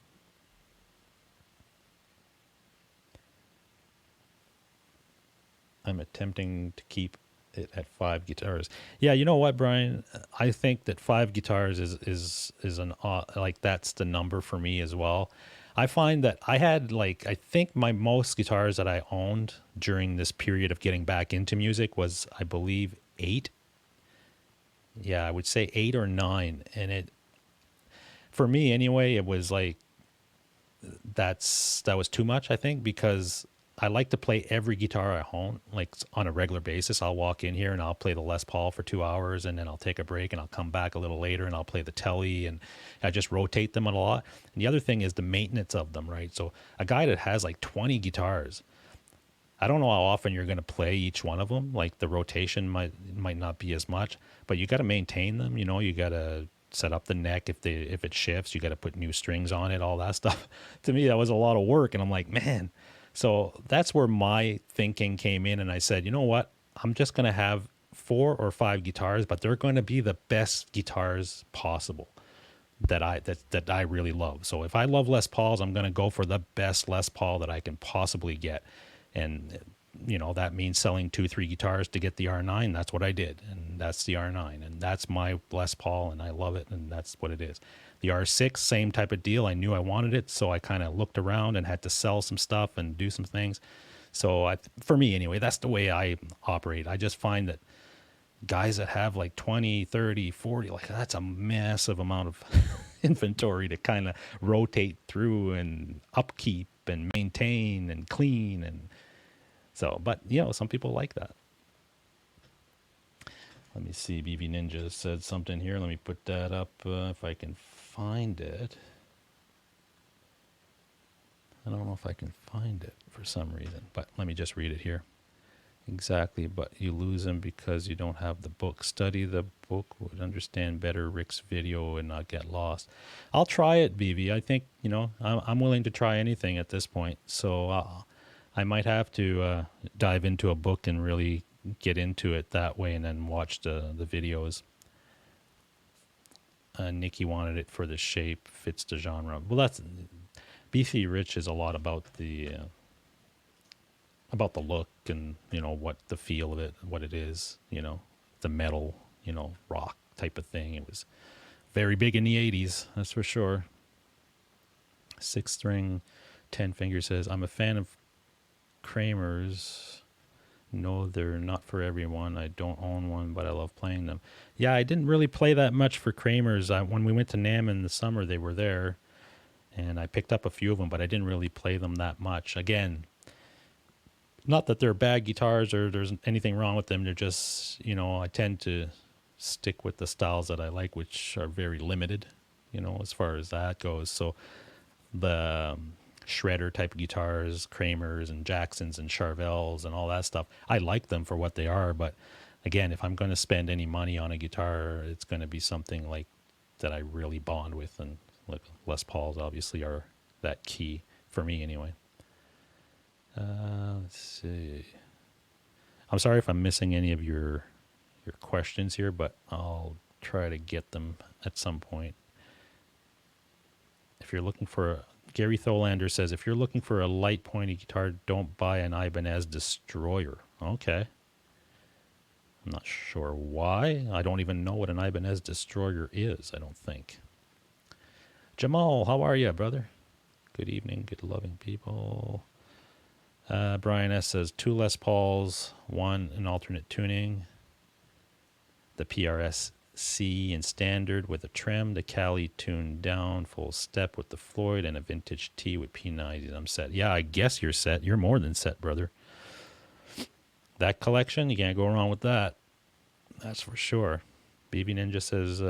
[SPEAKER 1] I'm attempting to keep it at 5 guitars. Yeah, you know what, Brian? I think that 5 guitars is an like that's the number for me as well. I find that I had I think my most guitars that I owned during this period of getting back into music was, I believe, 8. Yeah, I would say 8 or 9, and it, for me anyway, it was like that was too much, I think, because I like to play every guitar I own, like on a regular basis. I'll walk in here and I'll play the Les Paul for 2 hours, and then I'll take a break and I'll come back a little later and I'll play the Telly, and I just rotate them a lot. And the other thing is the maintenance of them, right? So a guy that has like 20 guitars, I don't know how often you're going to play each one of them. Like the rotation might not be as much, but you got to maintain them. You got to set up the neck if it shifts. You got to put new strings on it, all that stuff. To me, that was a lot of work, and I'm like, man. So that's where my thinking came in, and I said, you know what? I'm just going to have 4 or 5 guitars, but they're going to be the best guitars possible that I really love. So if I love Les Pauls, I'm going to go for the best Les Paul that I can possibly get. And that means selling 2-3 guitars to get the R9. That's what I did, and that's the R9, and that's my Les Paul, and I love it, and that's what it is. The R6, same type of deal. I knew I wanted it, so I kind of looked around and had to sell some stuff and do some things. So for me anyway, that's the way I operate. I just find that guys that have like 20, 30, 40, like that's a massive amount of inventory to kind of rotate through and upkeep and maintain and clean. And so, but some people like that. Let me see. BB Ninja said something here. Let me put that up if I can find it. I don't know if I can find it for some reason, but let me just read it here. Exactly, but you lose them because you don't have the book. Study the book, would understand better Rick's video and not get lost. I'll try it, BB. I think, I'm willing to try anything at this point. So I might have to dive into a book and really get into it that way, and then watch the videos. Nikki wanted it for the shape, fits the genre. Well, that's BC Rich is a lot about the look and what the feel of it, what it is, the metal, rock type of thing. It was very big in the 80s, that's for sure. 6-string Ten Finger says, I'm a fan of Kramer's. No, they're not for everyone. I don't own one, but I love playing them. Yeah, I didn't really play that much for Kramer's. When we went to NAMM in the summer, they were there, and I picked up a few of them, but I didn't really play them that much. Again, not that they're bad guitars or there's anything wrong with them. They're just, I tend to stick with the styles that I like, which are very limited, as far as that goes. So the shredder type of guitars, Kramers and Jacksons and Charvels and all that stuff, I like them for what they are. But again, if I'm going to spend any money on a guitar, it's going to be something like that I really bond with. And like Les Pauls obviously are that key for me anyway. Let's see. I'm sorry if I'm missing any of your questions here, but I'll try to get them at some point. If you're looking for Gary Tholander says, if you're looking for a light pointy guitar, don't buy an Ibanez Destroyer. Okay. I'm not sure why. I don't even know what an Ibanez Destroyer is, I don't think. Jamal, how are you, brother? Good evening, good loving people. Brian S. says, 2 Les Pauls, 1 in alternate tuning, the PRS C in standard with a trem, the Cali tuned down, full step with the Floyd, and a vintage T with P90s. I'm set. Yeah, I guess you're set. You're more than set, brother. That collection, you can't go wrong with that. That's for sure. BB Ninja says,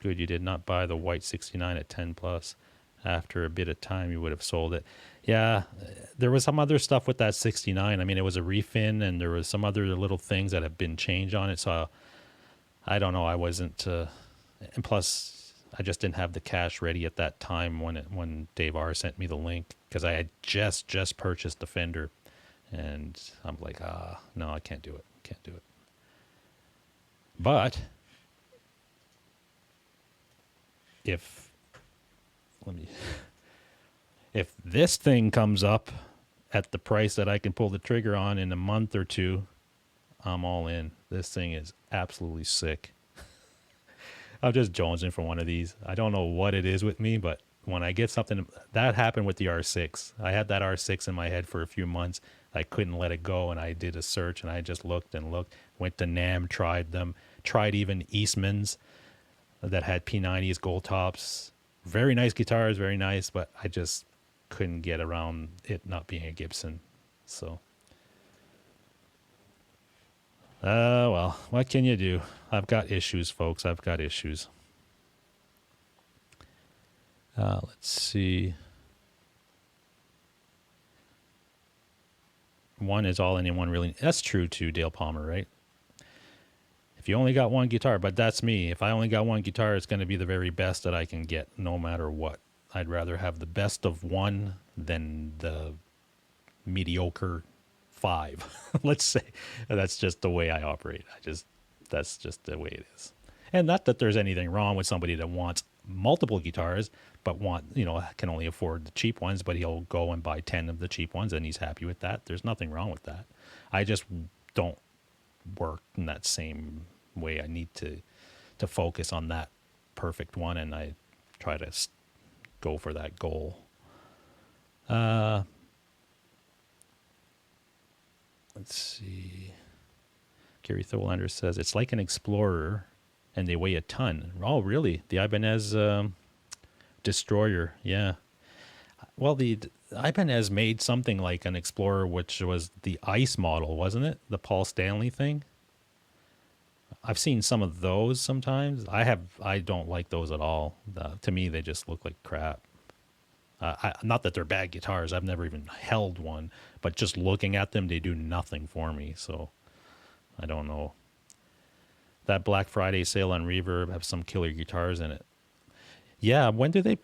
[SPEAKER 1] good, you did not buy the white 69 at 10 plus. After a bit of time, you would have sold it. Yeah, there was some other stuff with that 69. I mean, it was a refin, and there was some other little things that have been changed on it. So I don't know. I wasn't, and plus, I just didn't have the cash ready at that time when Dave R sent me the link, because I had just purchased the Fender, and I'm like, no, I can't do it. Can't do it. But if this thing comes up at the price that I can pull the trigger on in a month or two, I'm all in. This thing is absolutely sick. I'm just jonesing for one of these. I don't know what it is with me, but when I get something, that happened with the R6. I had that R6 in my head for a few months. I couldn't let it go, and I did a search, and I just looked and looked. Went to NAMM, tried them, tried even Eastman's that had P90s, gold tops. Very nice guitars, very nice, but I just couldn't get around it not being a Gibson. So, well, what can you do? I've got issues, folks. I've got issues. Let's see. One is all anyone really... That's true, too, Dale Palmer, right? If you only got one guitar, but that's me. If I only got one guitar, it's going to be the very best that I can get, no matter what. I'd rather have the best of one than the mediocre 5. Let's say that's just the way I operate. That's just the way it is. And not that there's anything wrong with somebody that wants multiple guitars, but can only afford the cheap ones, but he'll go and buy 10 of the cheap ones and he's happy with that. There's nothing wrong with that. I just don't work in that same way. I need to focus on that perfect one, and I try to go for that goal. Let's see. Gary Tholander says, it's like an Explorer, and they weigh a ton. Oh, really? The Ibanez Destroyer, yeah. Well, the Ibanez made something like an Explorer, which was the Ice model, wasn't it? The Paul Stanley thing. I've seen some of those sometimes. I don't like those at all. To me, they just look like crap. Not that they're bad guitars. I've never even held one, but just looking at them, they do nothing for me. So I don't know. That Black Friday sale on Reverb have some killer guitars in it. Yeah, when do they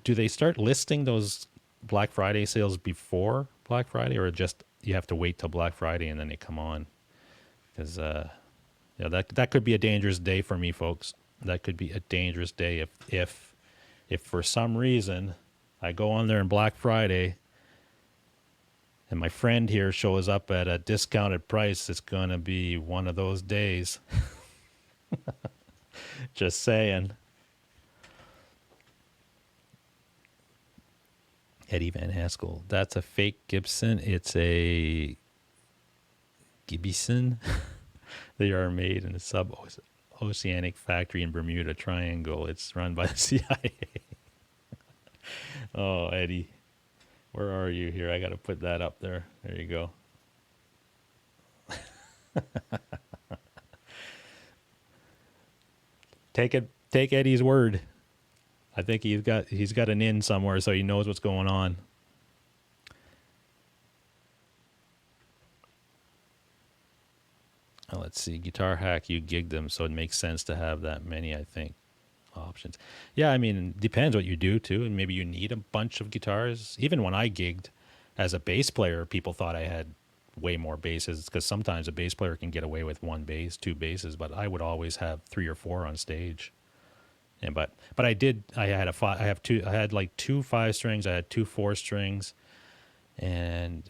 [SPEAKER 1] do they start listing those Black Friday sales before Black Friday, or just you have to wait till Black Friday and then they come on? Because that could be a dangerous day for me, folks. That could be a dangerous day if for some reason I go on there on Black Friday and my friend here shows up at a discounted price. It's going to be one of those days. Just saying. Eddie Van Haskell. That's a fake Gibson. It's a Gibson. They are made in a sub-oceanic factory in Bermuda Triangle. It's run by the CIA. Oh, Eddie, where are you here? I got to put that up there. There you go. Take Eddie's word. I think he's got an in somewhere, so he knows what's going on. Let's see, Guitar Hack, you gigged them, so it makes sense to have that many, I think, options. Yeah, I mean, depends what you do, too, and maybe you need a bunch of guitars. Even when I gigged as a bass player, people thought I had way more basses, because sometimes a bass player can get away with one bass, two basses, but I would always have 3 or 4 on stage. And but I had like 2 5-strings, I had 2 4-strings, and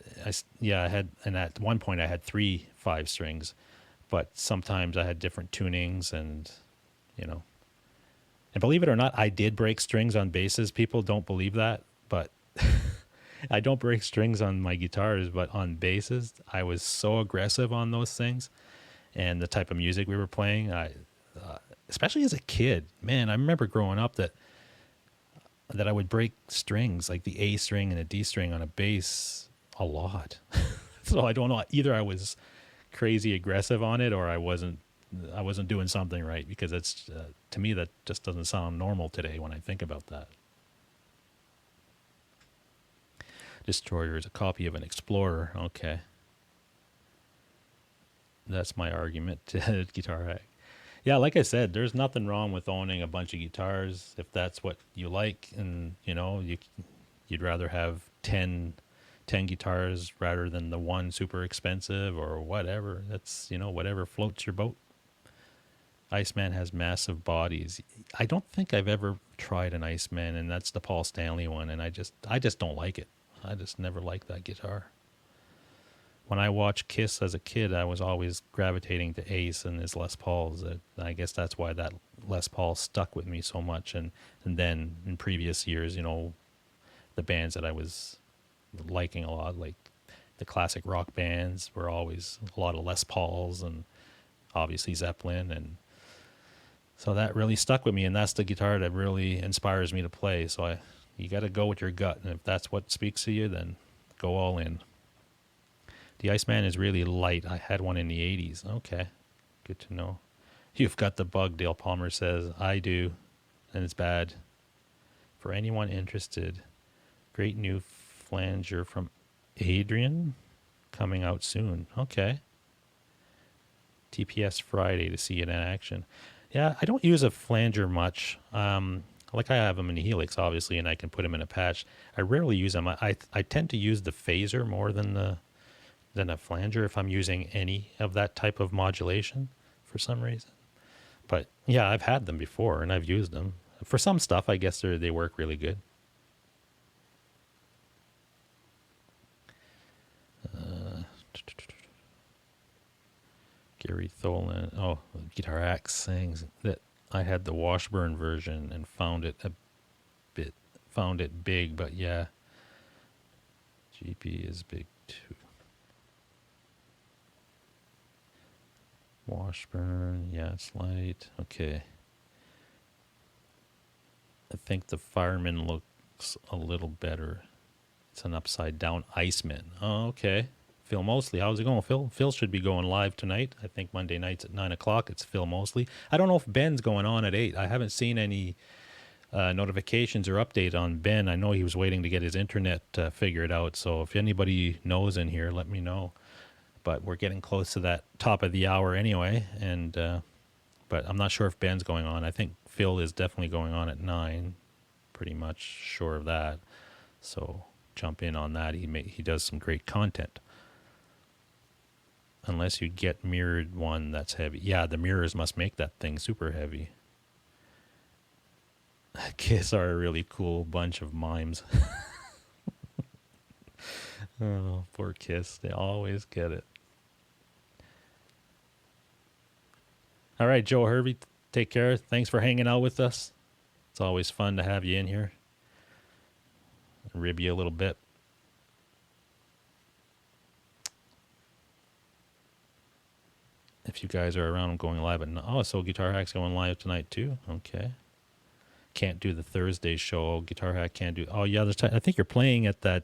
[SPEAKER 1] and at one point I had 3 5-strings. But sometimes I had different tunings, and and believe it or not, I did break strings on basses. People don't believe that, but I don't break strings on my guitars, but on basses, I was so aggressive on those things, and the type of music we were playing, especially as a kid, man, I remember growing up that I would break strings, like the A string and a D string on a bass a lot. So I don't know, either I was crazy aggressive on it, or I wasn't doing something right, because it's to me that just doesn't sound normal today when I think about that. Destroyer is a copy of an Explorer. Okay, that's my argument to Guitar Hack. Yeah, like I said, there's nothing wrong with owning a bunch of guitars if that's what you like, and you'd rather have 10 guitars rather than the one super expensive or whatever. That's, whatever floats your boat. Iceman has massive bodies. I don't think I've ever tried an Iceman, and that's the Paul Stanley one, and I just don't like it. I just never liked that guitar. When I watched Kiss as a kid, I was always gravitating to Ace and his Les Pauls. I guess that's why that Les Paul stuck with me so much. And then in previous years, the bands that I was liking a lot, like the classic rock bands, were always a lot of Les Pauls, and obviously Zeppelin. And so that really stuck with me, and that's the guitar that really inspires me to play. So you got to go with your gut, and if that's what speaks to you, then go all in. The Iceman is really light. I had one in the 80s. Okay, good to know. You've got the bug, Dale Palmer says. I do, and it's bad. For anyone interested, great new flanger from Adrian coming out soon. Okay. TPS Friday to see it in action. Yeah, I don't use a flanger much. Like I have them in the HELIX, obviously, and I can put them in a patch. I rarely use them. I tend to use the phaser more than a flanger if I'm using any of that type of modulation for some reason. But yeah, I've had them before and I've used them. For some stuff, I guess they work really good. Gary Tholen. Oh, Guitar Axe saying that I had the Washburn version and found it big, but yeah, GP is big too. Washburn, yeah, it's light. Okay. I think the Fireman looks a little better. It's an upside down Iceman. Oh, okay. Phil Mosley, how's it going, Phil? Phil should be going live tonight. I think Monday nights at 9 o'clock. It's Phil Mosley. I don't know if Ben's going on at 8. I haven't seen any notifications or update on Ben. I know he was waiting to get his internet figured out. So if anybody knows in here, let me know. But we're getting close to that top of the hour anyway. And but I'm not sure if Ben's going on. I think Phil is definitely going on at 9. Pretty much sure of that. So jump in on that. He does some great content. Unless you get mirrored one that's heavy. Yeah, the mirrors must make that thing super heavy. Kiss are a really cool bunch of mimes. Oh, poor Kiss. They always get it. All right, Joe Hervey, take care. Thanks for hanging out with us. It's always fun to have you in here. rib you a little bit. If you guys are around, I'm going live so Guitar Hack's going live tonight too. Okay. Can't do the Thursday show. Guitar Hack can't do. Oh yeah, I think you're playing at that.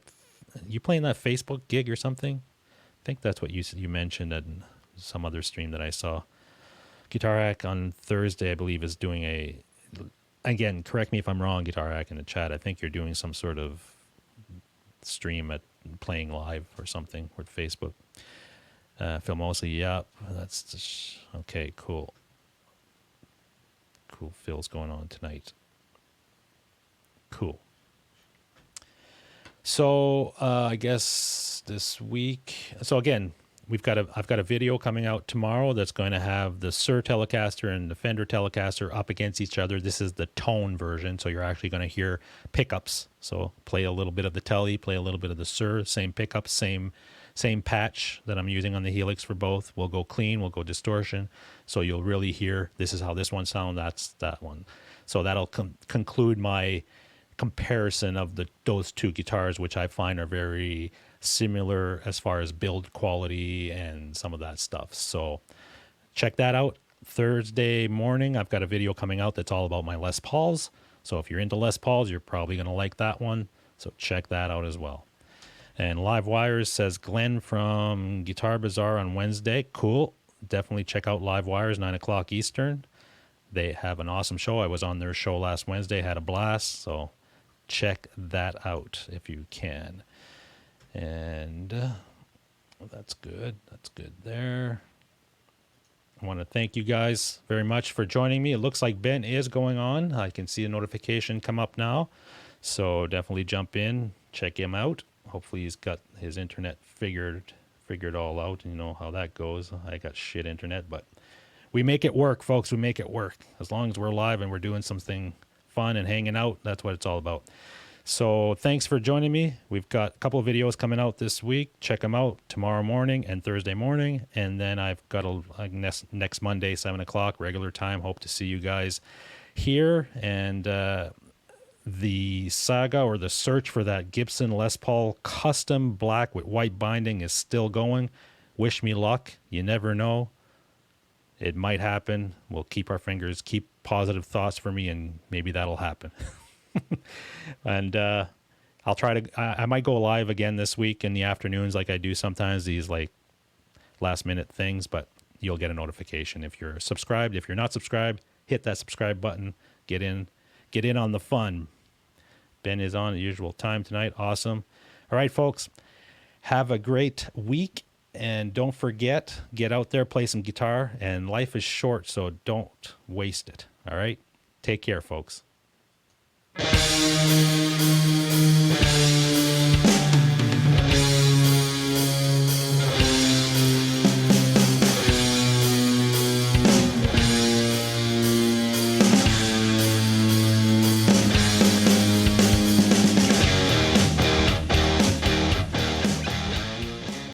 [SPEAKER 1] You playing that Facebook gig or something? I think that's what you mentioned at some other stream that I saw. Guitar Hack on Thursday, I believe, is doing a. Again, correct me if I'm wrong, Guitar Hack in the chat. I think you're doing some sort of stream at playing live or something with Facebook. Phil Mosley, yep. That's just, okay, cool. Cool. Phil's going on tonight. Cool. So I guess this week. So again, I've got a video coming out tomorrow that's going to have the Sir Telecaster and the Fender Telecaster up against each other. This is the tone version, so you're actually going to hear pickups. So play a little bit of the Tele, play a little bit of the Sir, same pickups, same patch that I'm using on the Helix for both. We'll go clean, we'll go distortion, so you'll really hear this is how this one sounds, that's that one. So that'll conclude my comparison of those two guitars, which I find are very similar as far as build quality and some of that stuff. So check that out. Thursday morning, I've got a video coming out that's all about my Les Pauls. So if you're into Les Pauls, you're probably going to like that one. So check that out as well. And Live Wires says Glenn from Guitar Bazaar on Wednesday. Cool. Definitely check out Live Wires, 9 o'clock Eastern. They have an awesome show. I was on their show last Wednesday, had a blast. So check that out if you can. And that's good. That's good there. I want to thank you guys very much for joining me. It looks like Ben is going on. I can see a notification come up now. So definitely jump in, check him out. Hopefully he's got his internet figured all out. You know how that goes. I got shit internet, but we make it work, folks. We make it work. As long as we're live and we're doing something fun and hanging out, that's what it's all about. So thanks for joining me. We've got a couple of videos coming out this week. Check them out tomorrow morning and Thursday morning. And then I've got next Monday, 7 o'clock, regular time. Hope to see you guys here. And the saga or the search for that Gibson Les Paul custom black with white binding is still going. Wish me luck. You never know. It might happen. We'll keep our fingers, keep positive thoughts for me, and maybe that'll happen. And I'll try to, I might go live again this week in the afternoons like I do sometimes, these like last minute things, but you'll get a notification if you're subscribed. If you're not subscribed, hit that subscribe button. Get in on the fun. Ben is on at the usual time tonight. Awesome. All right, folks, have a great week. And don't forget, get out there, play some guitar. And life is short, so don't waste it. All right? Take care, folks.